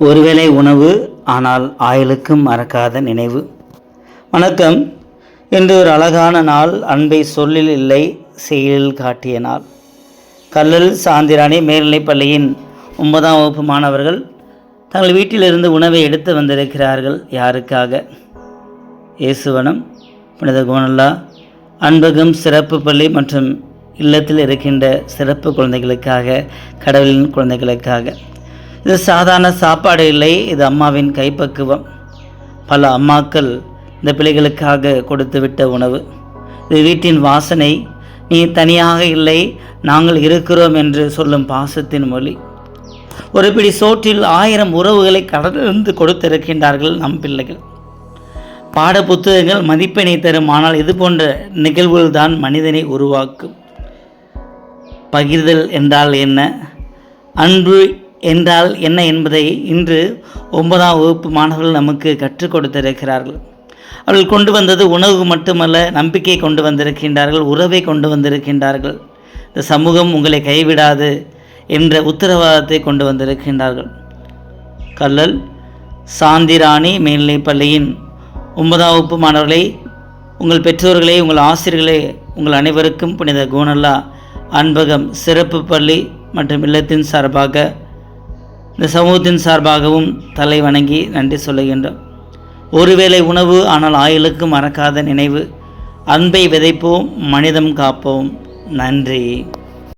ஒருவேளை உணவு, ஆனால் ஆயுளுக்கும் மறக்காத நினைவு. வணக்கம். இன்று ஒரு அழகான நாள். அன்பை சொல்லில் இல்லை, செயலில் காட்டிய நாள். கல்லல் சாந்திராணி மேல்நிலைப் பள்ளியின் 9ஆம் வகுப்பு மாணவர்கள் தங்கள் வீட்டிலிருந்து உணவை எடுத்து வந்திருக்கிறார்கள். யாருக்காக? இயேசுவனம், புனித கோனல்லா, அன்பகம் சிறப்பு பள்ளி மற்றும் இல்லத்தில் இருக்கின்ற சிறப்பு குழந்தைகளுக்காக, கடவுளின் குழந்தைகளுக்காக. இது சாதாரண சாப்பாடு இல்லை, இது அம்மாவின் கைப்பக்குவம். பல அம்மாக்கள் இந்த பிள்ளைகளுக்காக கொடுத்துவிட்ட உணவு. இது வீட்டின் வாசனை. நீ தனியாக இல்லை, நாங்கள் இருக்கிறோம் என்று சொல்லும் பாசத்தின் மொழி. ஒரு பிடி சோற்றில் 1000 உறவுகளை கடந்து கொடுத்திருக்கின்றார்கள் நம் பிள்ளைகள். பாட புத்தகங்கள் மதிப்பெண்ணை தரும், ஆனால் இது போன்ற நிகழ்வுகள் தான் மனிதனை உருவாக்கும். பகிர்தல் என்றால் என்ன, அன்பு என்றால் என்ன என்பதை இன்று 9ஆம் வகுப்பு மாணவர்கள் நமக்கு கற்றுக் கொடுத்திருக்கிறார்கள். அவர்கள் கொண்டு வந்தது உணவு மட்டுமல்ல, நம்பிக்கை கொண்டு வந்திருக்கின்றார்கள், உறவை கொண்டு வந்திருக்கின்றார்கள். இந்த சமூகம் உங்களை கைவிடாது என்ற உத்தரவாதத்தை கொண்டு வந்திருக்கின்றார்கள். கல்லல் சாந்திராணி மேல்நிலைப் பள்ளியின் 9ஆம் வகுப்பு மாணவர்களை, உங்கள் பெற்றோர்களே, உங்கள் ஆசிரியர்களே, உங்கள் அனைவருக்கும் புனித கோனல்லா அன்பகம் சிறப்பு பள்ளி மற்றும் இல்லத்தின் சார்பாக, இந்த சமூகத்தின் சார்பாகவும் தலை வணங்கி நன்றி சொல்லுகின்றோம். ஒருவேளை உணவு, ஆனால் ஆயுளுக்கு மறக்காத நினைவு. அன்பை விதைப்போம், மனிதம் காப்போம். நன்றி.